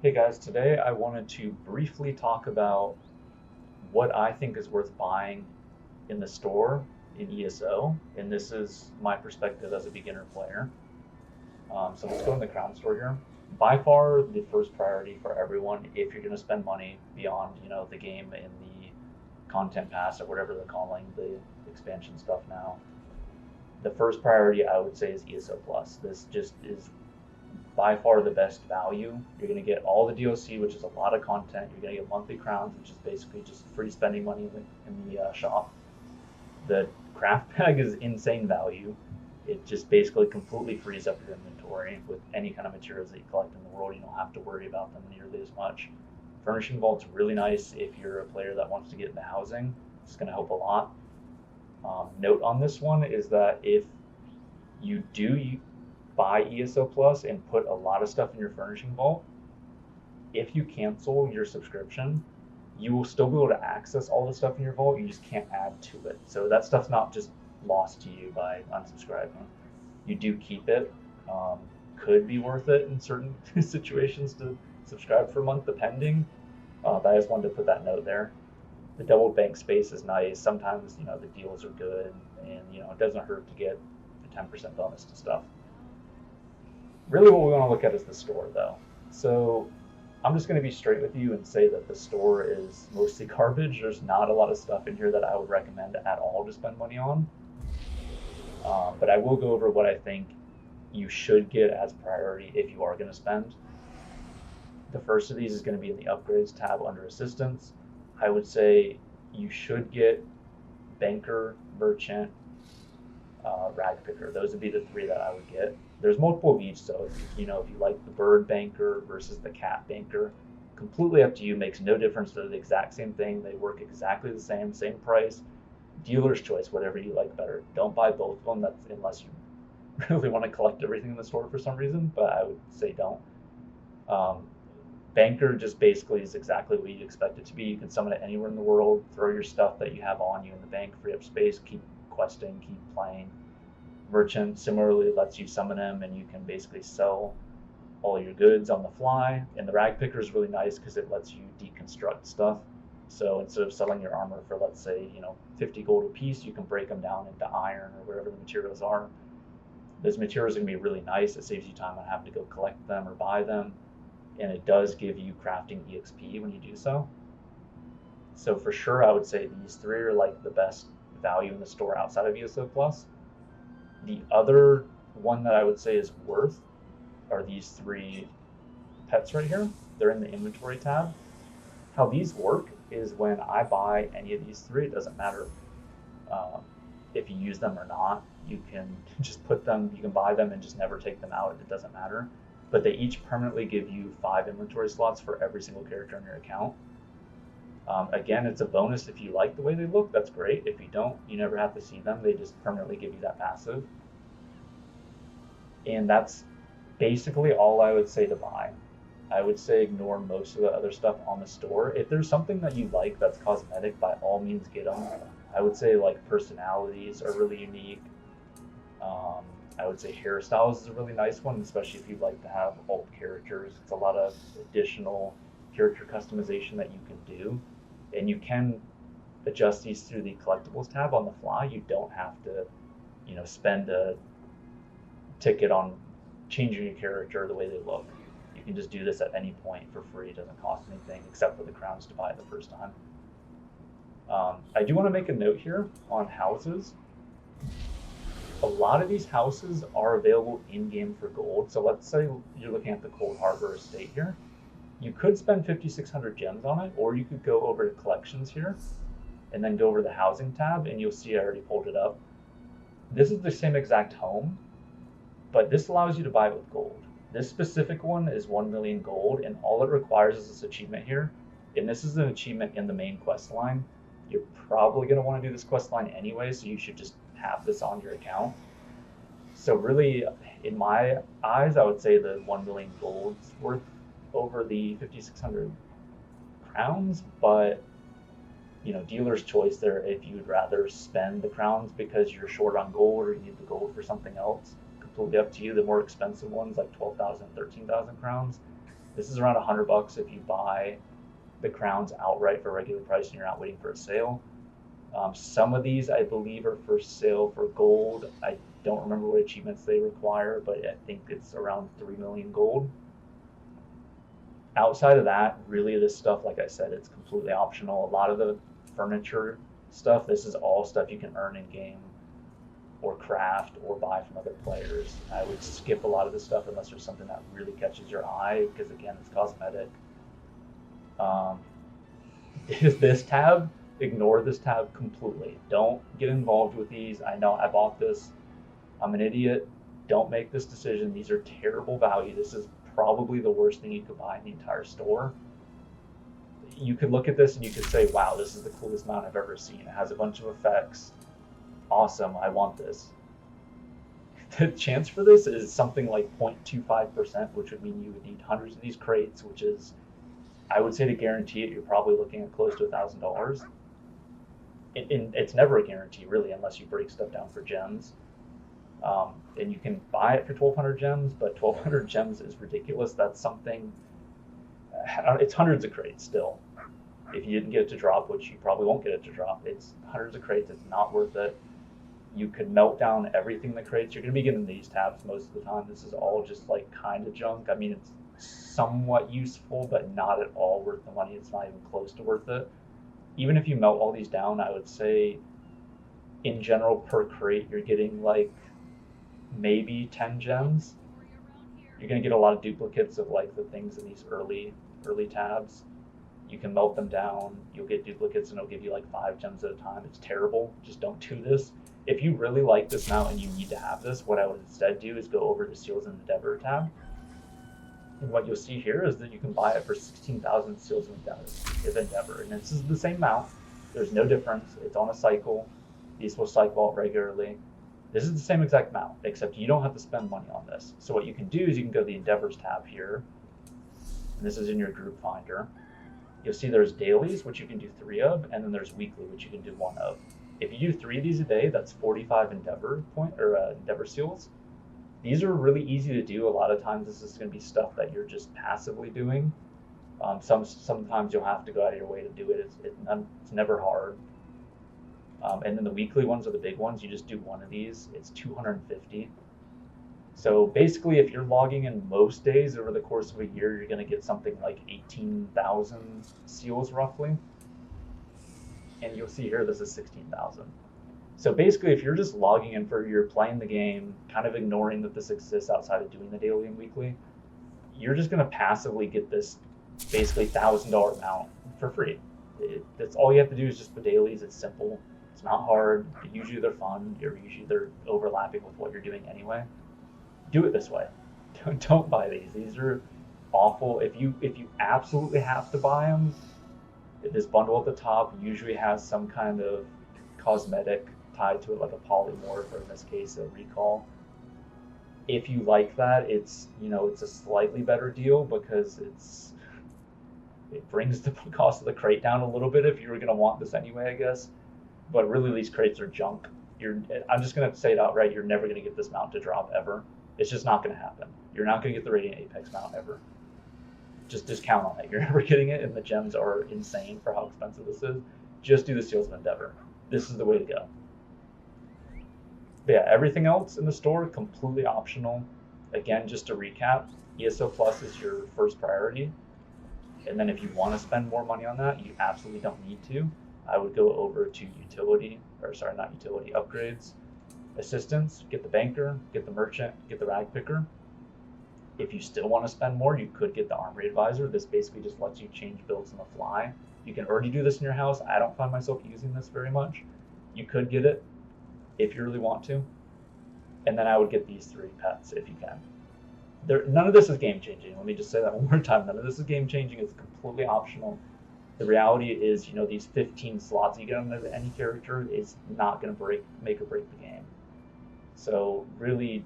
Hey guys, today I wanted to briefly talk about what I think is worth buying in the store in ESO, and this is my perspective as a beginner player. So let's go in the Crown Store here. By far, the first priority for everyone, if you're going to spend money beyond, the game and the content pass or whatever they're calling the expansion stuff now, the first priority I would say is ESO Plus. This just is by far the best value. You're going to get all the DLC, which is a lot of content. You're going to get monthly crowns, which is basically just free spending money in the shop. The craft bag is insane value. It just basically completely frees up your inventory with any kind of materials that you collect in the world. You don't have to worry about them nearly as much. Furnishing Vault's really nice if you're a player that wants to get into housing. It's going to help a lot. Note on this one is that if you do buy ESO Plus and put a lot of stuff in your furnishing vault, if you cancel your subscription, you will still be able to access all the stuff in your vault. You just can't add to it. So that stuff's not just lost to you by unsubscribing. You do keep it. Could be worth it in certain situations to subscribe for a month, depending. But I just wanted to put that note there. The double bank space is nice. Sometimes the deals are good, and it doesn't hurt to get a 10% bonus to stuff. Really what we want to look at is the store though. So I'm just going to be straight with you and say that the store is mostly garbage. There's not a lot of stuff in here that I would recommend at all to spend money on. But I will go over what I think you should get as priority if you are going to spend. The first of these is going to be in the upgrades tab under assistance. I would say you should get banker, merchant, rag picker. Those would be the three that I would get. There's multiple of each, so if you like the bird banker versus the cat banker, completely up to you. Makes no difference. They're the exact same thing. They work exactly the same price. Dealer's choice, whatever you like better. Don't buy both of them. That's unless you really want to collect everything in the store for some reason. But I would say don't. Um, Banker just basically is exactly what you'd expect it to be. You can summon it anywhere in the world. Throw your stuff that you have on you in the bank, free up space, keep questing, keep playing. Merchant similarly lets you summon him, and you can basically sell all your goods on the fly. And the rag picker is really nice because it lets you deconstruct stuff. So instead of selling your armor for, let's say, 50 gold a piece, you can break them down into iron or whatever the materials are. Those materials are going to be really nice. It saves you time on having to go collect them or buy them. And it does give you crafting EXP when you do so. So for sure, I would say these three are like the best value in the store outside of ESO Plus. The other one that I would say is worth are these three pets right here. They're in the inventory tab. How these work is when I buy any of these three, it doesn't matter if you use them or not. You can just put them, you can buy them and just never take them out. It doesn't matter. But they each permanently give you 5 inventory slots for every single character in your account. Again, it's a bonus if you like the way they look. That's great. If you don't, you never have to see them. They just permanently give you that passive. And that's basically all I would say to buy. I would say ignore most of the other stuff on the store. If there's something that you like that's cosmetic, by all means get them. I would say like personalities are really unique. Um, I would say hairstyles is a really nice one, especially if you like to have alt characters. It's a lot of additional character customization that you can do, and you can adjust these through the collectibles tab on the fly. You don't have to, spend a ticket on changing your character the way they look. You can just do this at any point for free. It doesn't cost anything except for the crowns to buy it the first time. I do want to make a note here on houses. A lot of these houses are available in-game for gold. So let's say you're looking at the Cold Harbor estate here. You could spend 5,600 gems on it, or you could go over to collections here and then go over to the housing tab, and you'll see I already pulled it up. This is the same exact home, but this allows you to buy it with gold. This specific one is 1 million gold, and all it requires is this achievement here. And this is an achievement in the main quest line. You're probably going to want to do this quest line anyway, so you should just have this on your account. So really, in my eyes, I would say the 1 million gold's worth over the 5,600 crowns, but dealer's choice there if you'd rather spend the crowns because you're short on gold or you need the gold for something else. Completely up to you. The more expensive ones, like 12,000, 13,000 crowns, This is around $100 if you buy the crowns outright for regular price and you're not waiting for a sale. Some of these I believe are for sale for gold. I don't remember what achievements they require, but I think it's around 3 million gold. Outside of that, really this stuff, like I said, it's completely optional. A lot of the furniture stuff, this is all stuff you can earn in game or craft or buy from other players. I would skip a lot of this stuff unless there's something that really catches your eye, because again, it's cosmetic. Um, this tab, ignore this tab completely. Don't get involved with these. I know I bought this. I'm an idiot. Don't make this decision. These are terrible value. This is probably the worst thing you could buy in the entire store. You could look at this and you could say, wow, this is the coolest mount I've ever seen. It has a bunch of effects. Awesome, I want this. The chance for this is something like 0.25%, which would mean you would need hundreds of these crates, which is, I would say to guarantee it, you're probably looking at close to $1,000. It's never a guarantee, really, unless you break stuff down for gems. And you can buy it for 1,200 gems, but 1,200 gems is ridiculous. That's something, it's hundreds of crates still. If you didn't get it to drop, which you probably won't get it to drop, it's hundreds of crates. It's not worth it. You could melt down everything in the crates. You're going to be getting these tabs most of the time. This is all just like kind of junk. I mean, it's somewhat useful, but not at all worth the money. It's not even close to worth it. Even if you melt all these down, I would say in general per crate, you're getting like maybe 10 gems. You're going to get a lot of duplicates of like the things in these early tabs. You can melt them down, you'll get duplicates, and it'll give you like 5 gems at a time. It's terrible. Just don't do this. If you really like this mount and you need to have this, what I would instead do is go over to Seals of Endeavor tab. And what you'll see here is that you can buy it for 16,000 Seals of Endeavor. And this is the same mount. There's no difference. It's on a cycle. These will cycle out regularly. This is the same exact mount, except you don't have to spend money on this. So what you can do is you can go to the Endeavors tab here. And this is in your group finder. You'll see there's dailies, which you can do 3 of, and then there's weekly, which you can do 1 of. If you do 3 of these a day, that's 45 Endeavor seals. These are really easy to do. A lot of times this is going to be stuff that you're just passively doing. Sometimes you'll have to go out of your way to do it. It's never hard. And then the weekly ones are the big ones. You just do 1 of these. It's 250. So basically, if you're logging in most days over the course of a year, you're going to get something like 18,000 seals roughly. And you'll see here, this is 16,000. So basically, if you're just logging in you're playing the game, kind of ignoring that this exists outside of doing the daily and weekly, you're just going to passively get this basically $1,000 mount for free. That's all you have to do is just the dailies. It's simple. It's not hard. Usually they're fun. Usually they're overlapping with what you're doing anyway. Do it this way. Don't buy these. These are awful. If you absolutely have to buy them, this bundle at the top usually has some kind of cosmetic tied to it, like a polymorph, or in this case, a recall. If you like that, it's a slightly better deal because it brings the cost of the crate down a little bit if you were going to want this anyway, I guess. But really, these crates are junk. I'm just going to say it outright. You're never going to get this mount to drop ever. It's just not going to happen. You're not going to get the Radiant Apex mount ever. Just count on it. You're never getting it, and the gems are insane for how expensive this is. Just do the Seals of Endeavor. This is the way to go. But yeah, everything else in the store, completely optional. Again, just to recap, ESO Plus is your first priority. And then if you want to spend more money on that, you absolutely don't need to. I would go over to upgrades, assistance, get the banker, get the merchant, get the rag picker. If you still want to spend more, you could get the armory advisor. This basically just lets you change builds on the fly. You can already do this in your house. I don't find myself using this very much. You could get it if you really want to. And then I would get these 3 pets if you can. None of this is game changing. Let me just say that one more time. None of this is game changing. It's completely optional. The reality is, these 15 slots you get on any character is not going to make or break the game. So really,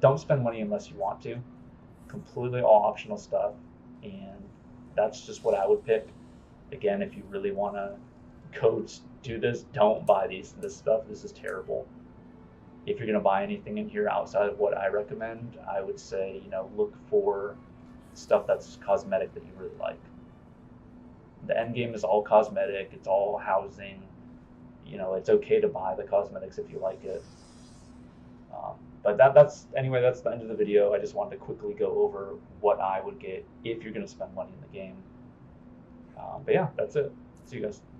don't spend money unless you want to. Completely all optional stuff, and that's just what I would pick. Again, if you really want to go do this, don't buy this stuff. This is terrible. If you're going to buy anything in here outside of what I recommend, I would say, look for stuff that's cosmetic that you really like. The end game is all cosmetic. It's all housing. You know, it's okay to buy the cosmetics if you like it. But that's anyway. That's the end of the video. I just wanted to quickly go over what I would get if you're going to spend money in the game. But yeah, that's it. See you guys.